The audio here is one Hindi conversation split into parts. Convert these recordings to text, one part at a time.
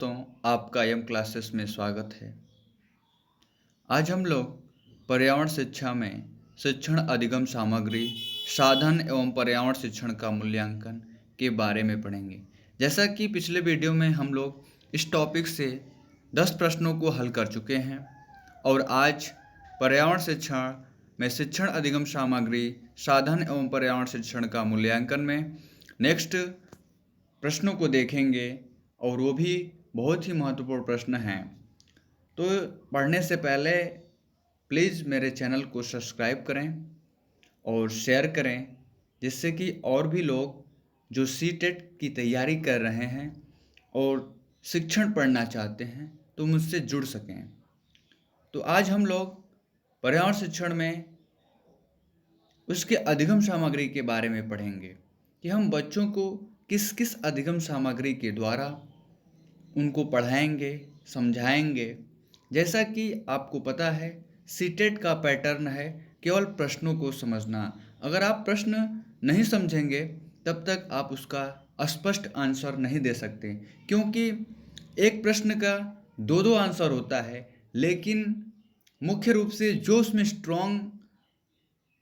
तो आपका एम क्लासेस में स्वागत है। आज हम लोग पर्यावरण शिक्षा में शिक्षण अधिगम सामग्री, साधन एवं पर्यावरण शिक्षण का मूल्यांकन के बारे में पढ़ेंगे। जैसा कि पिछले वीडियो में हम लोग इस टॉपिक से 10 प्रश्नों को हल कर चुके हैं और आज पर्यावरण शिक्षण में शिक्षण अधिगम सामग्री, साधन एवं पर्यावरण शिक्षण का मूल्यांकन में नेक्स्ट प्रश्नों को देखेंगे और वो भी बहुत ही महत्वपूर्ण प्रश्न हैं। तो पढ़ने से पहले प्लीज़ मेरे चैनल को सब्सक्राइब करें और शेयर करें, जिससे कि और भी लोग जो सीटेट की तैयारी कर रहे हैं और शिक्षण पढ़ना चाहते हैं तो मुझसे जुड़ सकें। तो आज हम लोग पर्यावरण शिक्षण में उसके अधिगम सामग्री के बारे में पढ़ेंगे कि हम बच्चों को किस किस अधिगम सामग्री के द्वारा उनको पढ़ाएंगे, समझाएंगे। जैसा कि आपको पता है, सीटेट का पैटर्न है केवल प्रश्नों को समझना। अगर आप प्रश्न नहीं समझेंगे तब तक आप उसका स्पष्ट आंसर नहीं दे सकते, क्योंकि एक प्रश्न का दो आंसर होता है, लेकिन मुख्य रूप से जो उसमें स्ट्रॉन्ग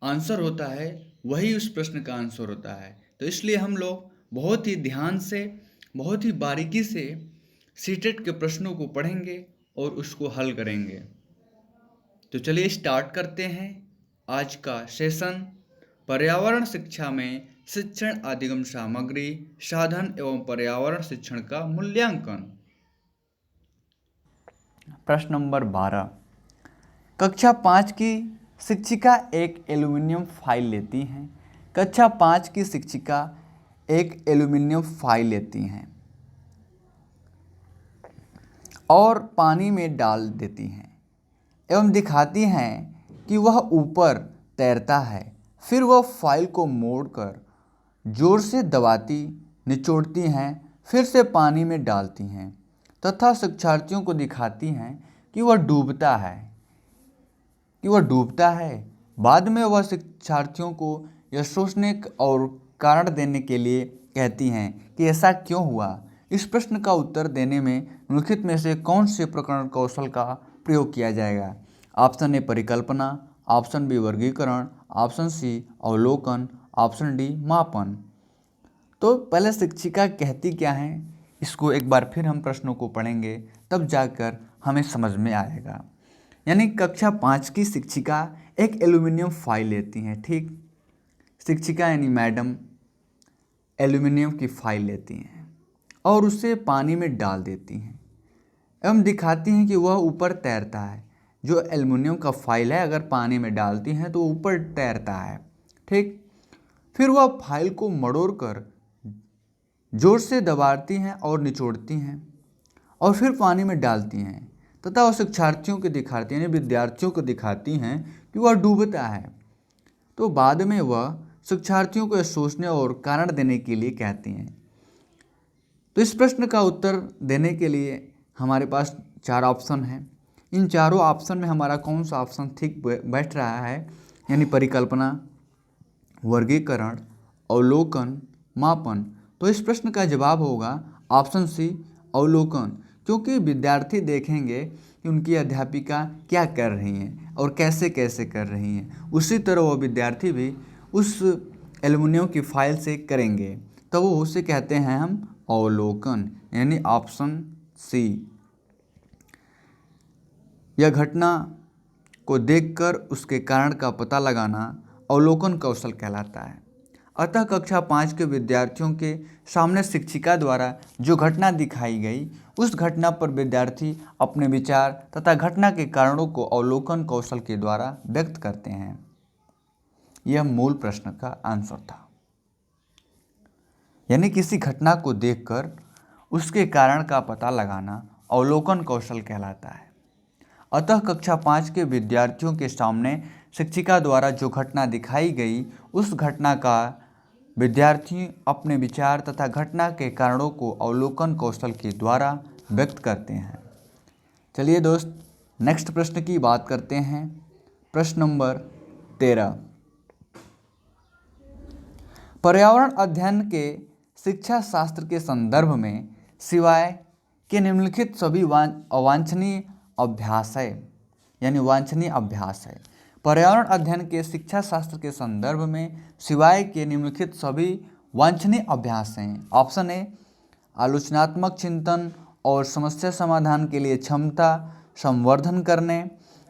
आंसर होता है वही उस प्रश्न का आंसर होता है। तो इसलिए हम लोग बहुत ही ध्यान से, बहुत ही बारीकी से सीटेट के प्रश्नों को पढ़ेंगे और उसको हल करेंगे। तो चलिए स्टार्ट करते हैं आज का सेशन, पर्यावरण शिक्षा में शिक्षण अधिगम सामग्री, साधन एवं पर्यावरण शिक्षण का मूल्यांकन। प्रश्न नंबर 12। कक्षा 5 की शिक्षिका एक एल्युमिनियम फाइल लेती हैं। कक्षा 5 की शिक्षिका एक एल्युमिनियम फाइल लेती हैं और पानी में डाल देती हैं एवं दिखाती हैं कि वह ऊपर तैरता है। फिर वह फाइल को मोड़कर जोर से दबाती, निचोड़ती हैं, फिर से पानी में डालती हैं तथा शिक्षार्थियों को दिखाती हैं कि वह डूबता है। बाद में वह शिक्षार्थियों को यह सोचने और कारण देने के लिए कहती हैं कि ऐसा क्यों हुआ। इस प्रश्न का उत्तर देने में निम्नलिखित में से कौन से प्रकरण कौशल का प्रयोग किया जाएगा? ऑप्शन ए परिकल्पना, ऑप्शन बी वर्गीकरण, ऑप्शन सी अवलोकन, ऑप्शन डी मापन। तो पहले शिक्षिका कहती क्या है, इसको एक बार फिर हम प्रश्नों को पढ़ेंगे, तब जाकर हमें समझ में आएगा। यानी कक्षा 5 की शिक्षिका एक एल्युमिनियम फाइल लेती हैं। ठीक, शिक्षिका यानी मैडम एल्युमिनियम की फाइल लेती हैं और उसे पानी में डाल देती हैं एवं दिखाती हैं कि वह ऊपर तैरता है। जो एल्युमिनियम का फाइल है, अगर पानी में डालती हैं तो ऊपर तैरता है। ठीक, फिर वह फाइल को मड़ोड़कर जोर से दबाती हैं और निचोड़ती हैं और फिर पानी में डालती हैं तथा वह शिक्षार्थियों को दिखाती हैं, यानी विद्यार्थियों को दिखाती हैं कि वह डूबता है। तो बाद में वह शिक्षार्थियों को यह सोचने और कारण देने के लिए कहती हैं। तो इस प्रश्न का उत्तर देने के लिए हमारे पास 4 ऑप्शन हैं। इन चारों ऑप्शन में हमारा कौन सा ऑप्शन ठीक बैठ रहा है, यानी परिकल्पना, वर्गीकरण, अवलोकन, मापन। तो इस प्रश्न का जवाब होगा ऑप्शन सी अवलोकन, क्योंकि विद्यार्थी देखेंगे कि उनकी अध्यापिका क्या कर रही हैं और कैसे कैसे कर रही हैं, उसी तरह वो विद्यार्थी भी उस एल्युमिनियम की फाइल से करेंगे, तो वो उसे कहते हैं हम अवलोकन, यानी ऑप्शन सी। यह घटना को देखकर उसके कारण का पता लगाना अवलोकन कौशल कहलाता है। अतः कक्षा 5 के विद्यार्थियों के सामने शिक्षिका द्वारा जो घटना दिखाई गई, उस घटना पर विद्यार्थी अपने विचार तथा घटना के कारणों को अवलोकन कौशल के द्वारा व्यक्त करते हैं। यह मूल प्रश्न का आंसर था। यानी किसी घटना को देखकर उसके कारण का पता लगाना अवलोकन कौशल कहलाता है। अतः कक्षा 5 के विद्यार्थियों के सामने शिक्षिका द्वारा जो घटना दिखाई गई, उस घटना का विद्यार्थी अपने विचार तथा घटना के कारणों को अवलोकन कौशल के द्वारा व्यक्त करते हैं। चलिए दोस्त, नेक्स्ट प्रश्न की बात करते हैं। प्रश्न नंबर 13। पर्यावरण अध्ययन के शिक्षा शास्त्र के संदर्भ में सिवाय कि निम्नलिखित सभी अवांछनीय अभ्यास है, यानी वांछनीय अभ्यास है। पर्यावरण अध्ययन के शिक्षा शास्त्र के संदर्भ में सिवाय के निम्नलिखित सभी वांछनीय अभ्यास हैं। ऑप्शन ए, आलोचनात्मक चिंतन और समस्या समाधान के लिए क्षमता संवर्धन करने,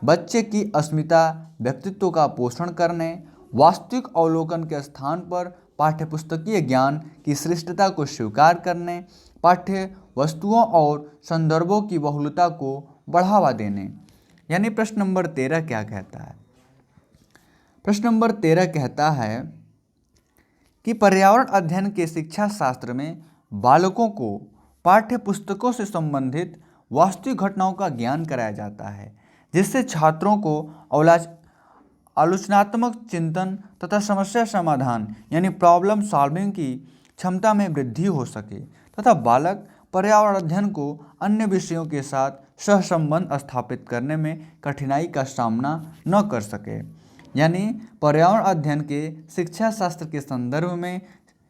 बच्चे की अस्मिता व्यक्तित्व का पोषण करने, वास्तविक अवलोकन के स्थान पर पाठ्यपुस्तकीय ज्ञान की श्रेष्ठता को स्वीकार करने, पाठ्य वस्तुओं और संदर्भों की बहुलता को बढ़ावा देने। यानी प्रश्न नंबर 13 क्या कहता है? प्रश्न नंबर 13 कहता है कि पर्यावरण अध्ययन के शिक्षा शास्त्र में बालकों को पाठ्य पुस्तकों से संबंधित वास्तविक घटनाओं का ज्ञान कराया जाता है, जिससे छात्रों को आलोचनात्मक चिंतन तथा समस्या समाधान यानी प्रॉब्लम सॉल्विंग की क्षमता में वृद्धि हो सके तथा बालक पर्यावरण अध्ययन को अन्य विषयों के साथ सहसंबंध स्थापित करने में कठिनाई का सामना न कर सके। यानी पर्यावरण अध्ययन के शिक्षा शास्त्र के संदर्भ में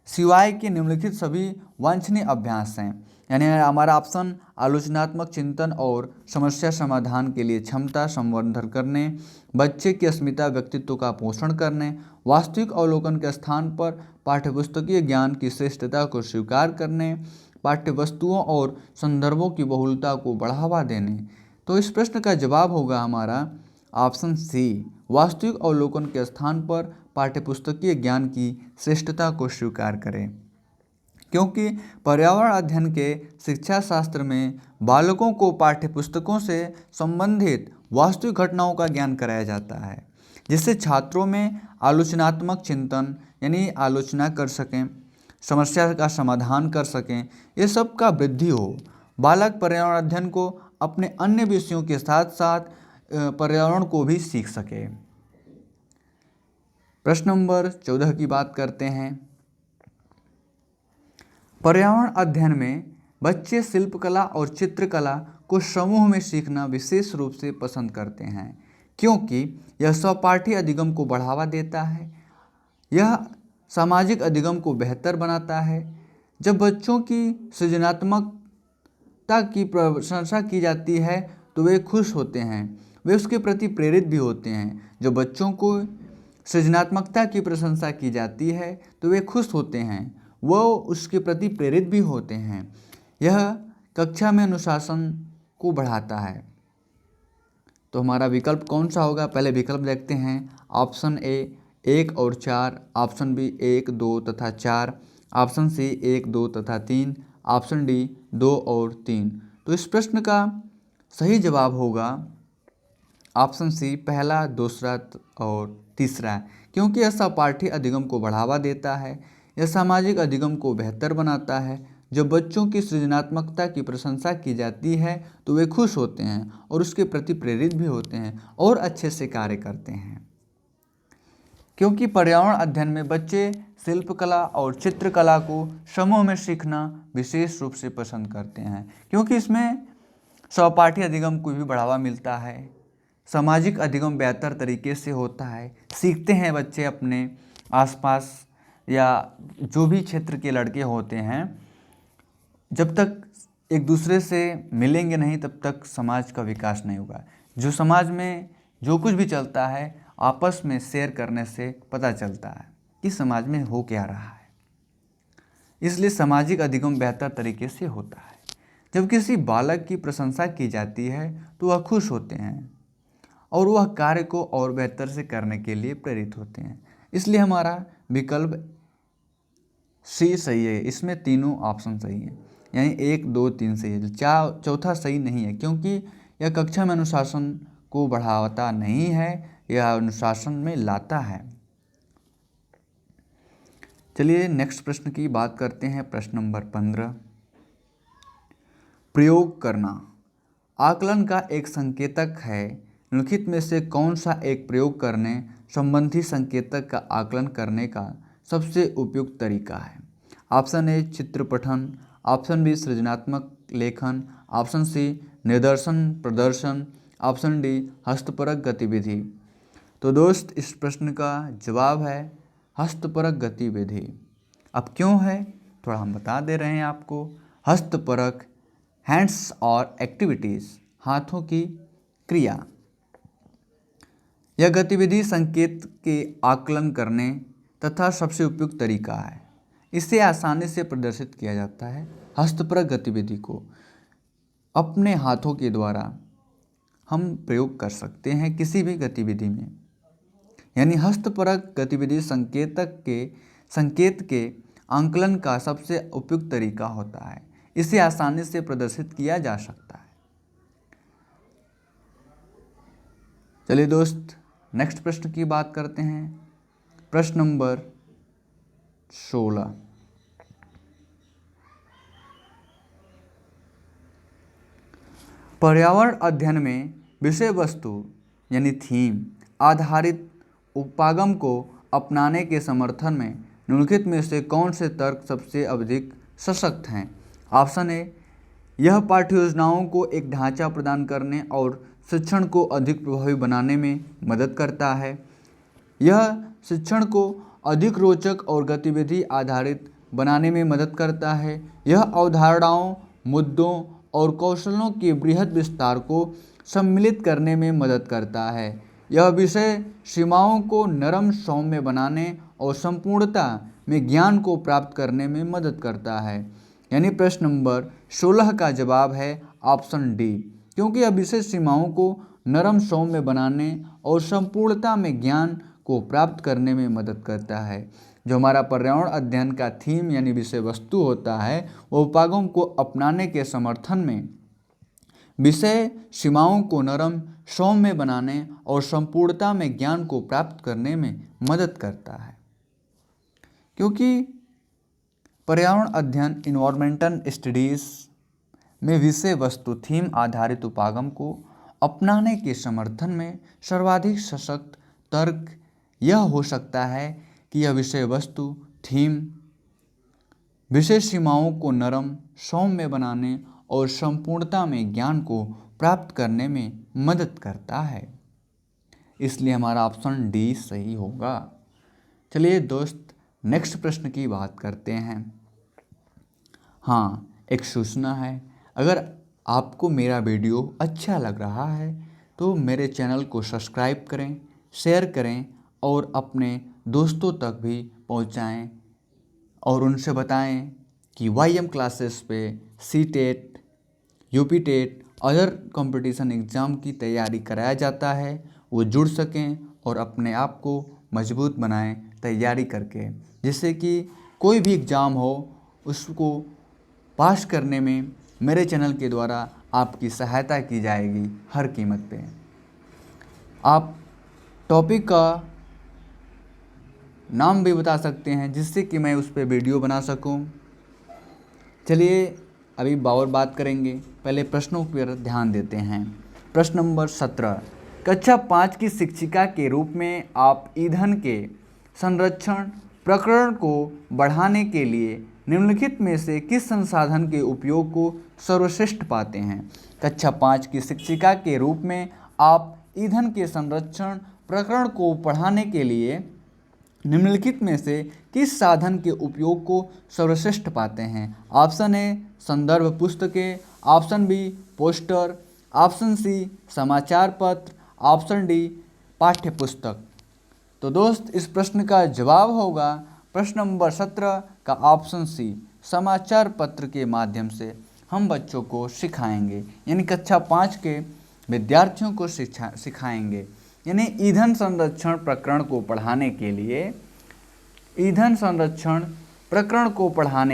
सिवाय के निम्नलिखित सभी वांछनीय अभ्यास हैं। यानी हमारा ऑप्शन आलोचनात्मक चिंतन और समस्या समाधान के लिए क्षमता संवर्धन करने, बच्चे की अस्मिता व्यक्तित्व का पोषण करने, वास्तविक अवलोकन के स्थान पर पाठ्यपुस्तकीय ज्ञान की श्रेष्ठता को स्वीकार करने, पाठ्य वस्तुओं और संदर्भों की बहुलता को बढ़ावा देने। तो इस प्रश्न का जवाब होगा हमारा ऑप्शन सी, वास्तविक अवलोकन के स्थान पर पाठ्यपुस्तकीय ज्ञान की श्रेष्ठता को स्वीकार करें। क्योंकि पर्यावरण अध्ययन के शिक्षा शास्त्र में बालकों को पाठ्यपुस्तकों से संबंधित वास्तविक घटनाओं का ज्ञान कराया जाता है, जिससे छात्रों में आलोचनात्मक चिंतन यानी आलोचना कर सकें, समस्या का समाधान कर सकें, ये सब का वृद्धि हो। बालक पर्यावरण अध्ययन को अपने अन्य विषयों के साथ साथ पर्यावरण को भी सीख सके। प्रश्न नंबर 14 की बात करते हैं। पर्यावरण अध्ययन में बच्चे शिल्पकला और चित्रकला को समूह में सीखना विशेष रूप से पसंद करते हैं, क्योंकि यह सहपाठी अधिगम को बढ़ावा देता है। यह सामाजिक अधिगम को बेहतर बनाता है। जब बच्चों की सृजनात्मकता की प्रशंसा की जाती है तो वे खुश होते हैं, वे उसके प्रति प्रेरित भी होते हैं। जब बच्चों को सृजनात्मकता की प्रशंसा की जाती है तो वे खुश होते हैं, वो उसके प्रति प्रेरित भी होते हैं। यह कक्षा में अनुशासन को बढ़ाता है। तो हमारा विकल्प कौन सा होगा? पहले विकल्प देखते हैं। ऑप्शन ए 1 और 4, ऑप्शन बी 1, 2 तथा 4, ऑप्शन सी 1, 2 तथा 3, ऑप्शन डी 2 और 3। तो इस प्रश्न का सही जवाब होगा ऑप्शन सी, पहला, दूसरा और तीसरा, क्योंकि यह सहपाठी अधिगम को बढ़ावा देता है। यह सामाजिक अधिगम को बेहतर बनाता है। जब बच्चों की सृजनात्मकता की प्रशंसा की जाती है तो वे खुश होते हैं और उसके प्रति प्रेरित भी होते हैं और अच्छे से कार्य करते हैं। क्योंकि पर्यावरण अध्ययन में बच्चे शिल्पकला और चित्रकला को समूह में सीखना विशेष रूप से पसंद करते हैं, क्योंकि इसमें सहपाठी अधिगम को भी बढ़ावा मिलता है, सामाजिक अधिगम बेहतर तरीके से होता है। सीखते हैं बच्चे अपने आसपास या जो भी क्षेत्र के लड़के होते हैं, जब तक एक दूसरे से मिलेंगे नहीं तब तक समाज का विकास नहीं होगा। जो समाज में जो कुछ भी चलता है आपस में शेयर करने से पता चलता है कि समाज में हो क्या रहा है। इसलिए सामाजिक अधिगम बेहतर तरीके से होता है। जब किसी बालक की प्रशंसा की जाती है तो वह खुश होते हैं और वह कार्य को और बेहतर से करने के लिए प्रेरित होते हैं। इसलिए हमारा विकल्प सी सही है। इसमें तीनों ऑप्शन सही हैं, यानी 1, 2, 3 सही है। चौथा सही नहीं है, क्योंकि यह कक्षा में अनुशासन को बढ़ाता नहीं है, यह अनुशासन में लाता है। चलिए नेक्स्ट प्रश्न की बात करते हैं। प्रश्न नंबर 15, प्रयोग करना आकलन का एक संकेतक है। निम्नलिखित में से कौन सा एक प्रयोग करने संबंधी संकेतक का आकलन करने का सबसे उपयुक्त तरीका है? ऑप्शन ए चित्र पठन, ऑप्शन बी सृजनात्मक लेखन, ऑप्शन सी निदर्शन प्रदर्शन, ऑप्शन डी हस्तपरक गतिविधि। तो दोस्त इस प्रश्न का जवाब है हस्तपरक गतिविधि। अब क्यों है थोड़ा हम बता दे रहे हैं आपको। हस्तपरक हैंड्स और एक्टिविटीज़, हाथों की क्रिया। यह गतिविधि संकेत के आकलन करने तथा सबसे उपयुक्त तरीका है। इसे आसानी से प्रदर्शित किया जाता है। हस्तपरक गतिविधि को अपने हाथों के द्वारा हम प्रयोग कर सकते हैं किसी भी गतिविधि में, यानी हस्तपरक गतिविधि संकेत के आकलन का सबसे उपयुक्त तरीका होता है। इसे आसानी से प्रदर्शित किया जा सकता है। चलिए दोस्त, नेक्स्ट प्रश्न की बात करते हैं। प्रश्न नंबर 16। पर्यावरण अध्ययन में विषय वस्तु यानी थीम आधारित उपागम को अपनाने के समर्थन में निम्नलिखित में से कौन से तर्क सबसे अधिक सशक्त हैं? ऑप्शन ए, यह पाठ्य योजनाओं को एक ढांचा प्रदान करने और शिक्षण को अधिक प्रभावी बनाने में मदद करता है। यह शिक्षण को अधिक रोचक और गतिविधि आधारित बनाने में मदद करता है। यह अवधारणाओं, मुद्दों और कौशलों के बृहद विस्तार को सम्मिलित करने में मदद करता है। यह विषय सीमाओं को नरम, सौम्य बनाने और संपूर्णता में ज्ञान को प्राप्त करने में मदद करता है। यानी प्रश्न नंबर 16 का जवाब है ऑप्शन डी, क्योंकि यह विषय सीमाओं को नरम, सौम्य बनाने और संपूर्णता में ज्ञान को प्राप्त करने में मदद करता है। जो हमारा पर्यावरण अध्ययन का थीम यानी विषय वस्तु होता है, वो उपागम को अपनाने के समर्थन में विषय सीमाओं को नरम, सौम्य बनाने और संपूर्णता में ज्ञान को प्राप्त करने में मदद करता है। क्योंकि पर्यावरण अध्ययन इन्वायरमेंटल स्टडीज़ में विषय वस्तु थीम आधारित उपागम को अपनाने के समर्थन में सर्वाधिक सशक्त तर्क यह हो सकता है कि यह विषय वस्तु थीम विषय सीमाओं को नरम, सौम्य बनाने और संपूर्णता में ज्ञान को प्राप्त करने में मदद करता है। इसलिए हमारा ऑप्शन डी सही होगा। चलिए दोस्त, नेक्स्ट प्रश्न की बात करते हैं। हाँ, एक सूचना है, अगर आपको मेरा वीडियो अच्छा लग रहा है तो मेरे चैनल को सब्सक्राइब करें, शेयर करें और अपने दोस्तों तक भी पहुंचाएं और उनसे बताएं कि YM क्लासेस पे CTET, UP TET, other competition exam की तैयारी कराया जाता है। वो जुड़ सकें और अपने आप को मजबूत बनाएं तैयारी करके, जिससे कि कोई भी एग्ज़ाम हो उसको पास करने में मेरे चैनल के द्वारा आपकी सहायता की जाएगी हर कीमत पे। आप टॉपिक का नाम भी बता सकते हैं जिससे कि मैं उस पर वीडियो बना सकूं। चलिए अभी और बात करेंगे, पहले प्रश्नों पर ध्यान देते हैं। प्रश्न नंबर 17, कक्षा 5 की शिक्षिका के रूप में आप ईंधन के संरक्षण प्रकरण को बढ़ाने के लिए निम्नलिखित में से किस संसाधन के उपयोग को सर्वश्रेष्ठ पाते हैं? कक्षा 5 की शिक्षिका के रूप में आप ईंधन के संरक्षण प्रकरण को पढ़ाने के लिए निम्नलिखित में से किस साधन के उपयोग को सर्वश्रेष्ठ पाते हैं? ऑप्शन ए संदर्भ पुस्तकें, option B poster, option C समाचार पत्र, ऑप्शन डी पाठ्य पुस्तक। तो दोस्त, इस प्रश्न का जवाब होगा प्रश्न नंबर 17 का ऑप्शन सी, समाचार पत्र के माध्यम से हम बच्चों को सिखाएंगे, यानी कक्षा 5 के विद्यार्थियों को सिखाएंगे। यानी ईंधन संरक्षण प्रकरण को पढ़ाने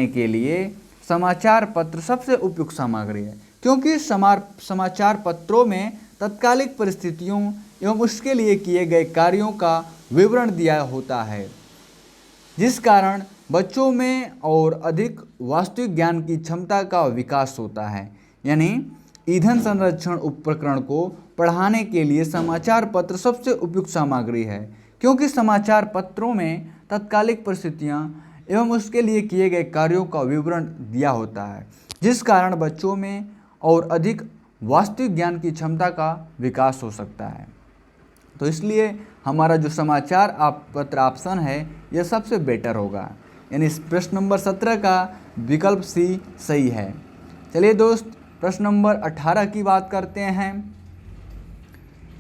के लिए समाचार पत्र सबसे उपयुक्त सामग्री है, क्योंकि समाचार पत्रों में तत्कालिक परिस्थितियों एवं उसके लिए किए गए कार्यों का विवरण दिया होता है, जिस कारण बच्चों में और अधिक वास्तविक ज्ञान की क्षमता का विकास होता है। यानी ईंधन संरक्षण उपकरण को पढ़ाने के लिए समाचार पत्र सबसे उपयुक्त सामग्री है, क्योंकि समाचार पत्रों में तत्कालिक परिस्थितियां एवं उसके लिए किए गए कार्यों का विवरण दिया होता है, जिस कारण बच्चों में और अधिक वास्तविक ज्ञान की क्षमता का विकास हो सकता है। तो इसलिए हमारा जो समाचार पत्र ऑप्शन है यह सबसे बेटर होगा, यानी प्रश्न नंबर 17 का विकल्प सी सही है। चलिए दोस्त, प्रश्न नंबर 18 की बात करते हैं।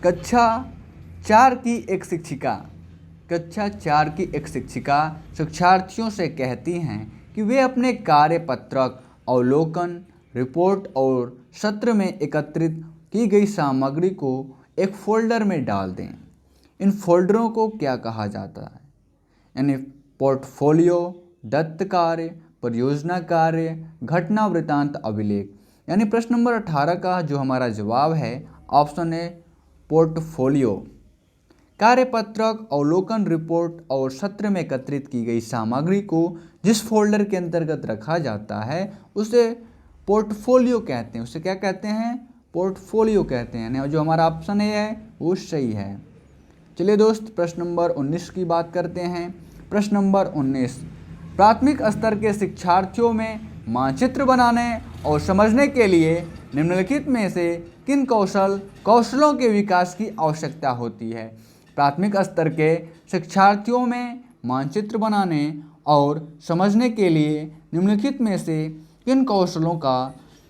कक्षा 4 की एक शिक्षिका शिक्षार्थियों से कहती हैं कि वे अपने कार्यपत्रक, अवलोकन, रिपोर्ट और सत्र में एकत्रित की गई सामग्री को एक फोल्डर में डाल दें। इन फोल्डरों को क्या कहा जाता है? यानी पोर्टफोलियो, दत्त कार्य, परियोजना कार्य, घटना वृत्तांत अभिलेख। यानी प्रश्न नंबर 18 का जो हमारा जवाब है ऑप्शन है पोर्टफोलियो। कार्यपत्रक, अवलोकन, रिपोर्ट और सत्र में एकत्रित की गई सामग्री को जिस फोल्डर के अंतर्गत रखा जाता है उसे पोर्टफोलियो कहते हैं। उसे क्या कहते हैं? पोर्टफोलियो कहते हैं। जो हमारा ऑप्शन है वो सही है। चलिए दोस्त, प्रश्न नंबर 19 की बात करते हैं। प्रश्न नंबर 19, प्राथमिक स्तर के शिक्षार्थियों में मानचित्र बनाने और समझने के लिए निम्नलिखित में से किन कौशलों के विकास की आवश्यकता होती है? प्राथमिक स्तर के शिक्षार्थियों में मानचित्र बनाने और समझने के लिए निम्नलिखित में से किन कौशलों का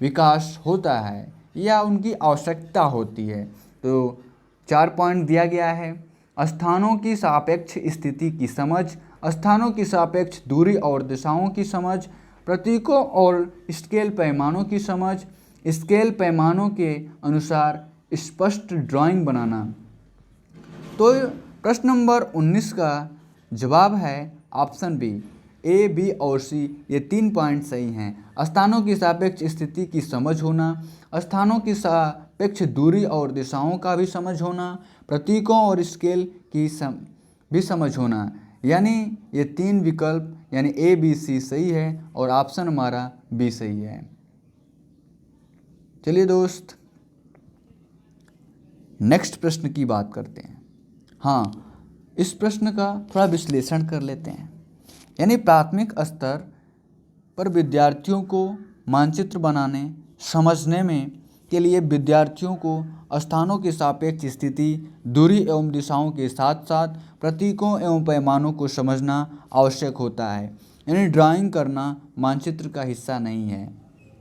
विकास होता है या उनकी आवश्यकता होती है? तो 4 पॉइंट दिया गया है। स्थानों की सापेक्ष स्थिति की समझ, स्थानों की सापेक्ष दूरी और दिशाओं की समझ, प्रतीकों और स्केल पैमानों की समझ, स्केल पैमानों के अनुसार स्पष्ट ड्राइंग बनाना। तो प्रश्न नंबर 19 का जवाब है ऑप्शन बी। ए, बी और सी ये 3 पॉइंट सही हैं। स्थानों की सापेक्ष स्थिति की समझ होना, स्थानों की सापेक्ष दूरी और दिशाओं का भी समझ होना, प्रतीकों और स्केल की भी समझ होना। यानी ये 3 विकल्प यानी ए, बी, सी सही है और ऑप्शन हमारा बी सही है। चलिए दोस्त, नेक्स्ट प्रश्न की बात करते हैं। हाँ, इस प्रश्न का थोड़ा विश्लेषण कर लेते हैं। यानी प्राथमिक स्तर पर विद्यार्थियों को मानचित्र बनाने समझने में के लिए विद्यार्थियों को स्थानों की सापेक्ष स्थिति, दूरी एवं दिशाओं के साथ साथ प्रतीकों एवं पैमानों को समझना आवश्यक होता है। यानी ड्राइंग करना मानचित्र का हिस्सा नहीं है।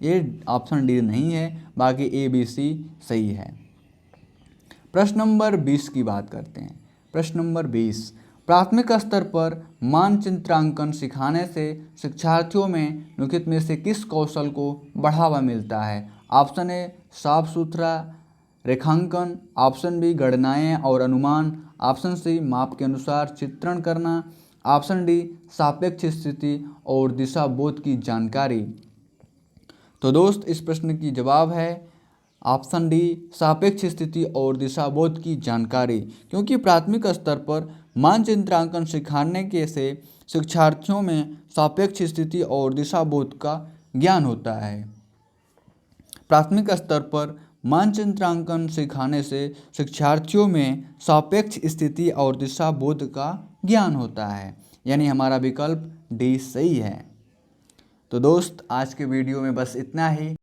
ये ऑप्शन डी नहीं है, बाकी ए, बी, सी सही है। प्रश्न नंबर 20 की बात करते हैं। प्रश्न नंबर 20, प्राथमिक स्तर पर मानचित्रांकन सिखाने से शिक्षार्थियों में निम्नलिखित में से किस कौशल को बढ़ावा मिलता है? ऑप्शन ए साफ सुथरा रेखांकन, ऑप्शन बी गणनाएं और अनुमान, ऑप्शन सी माप के अनुसार चित्रण करना, ऑप्शन डी सापेक्ष स्थिति और दिशा बोध की जानकारी। तो दोस्त, इस प्रश्न की जवाब है ऑप्शन डी सापेक्ष स्थिति और दिशा बोध की जानकारी। क्योंकि प्राथमिक स्तर पर मानचित्रांकन सिखाने के से शिक्षार्थियों में सापेक्ष स्थिति और दिशा बोध का ज्ञान होता है। प्राथमिक स्तर पर मानचित्रांकन सिखाने से शिक्षार्थियों में सापेक्ष स्थिति और दिशा बोध का ज्ञान होता है। यानी हमारा विकल्प डी सही है। तो दोस्त, आज के वीडियो में बस इतना ही।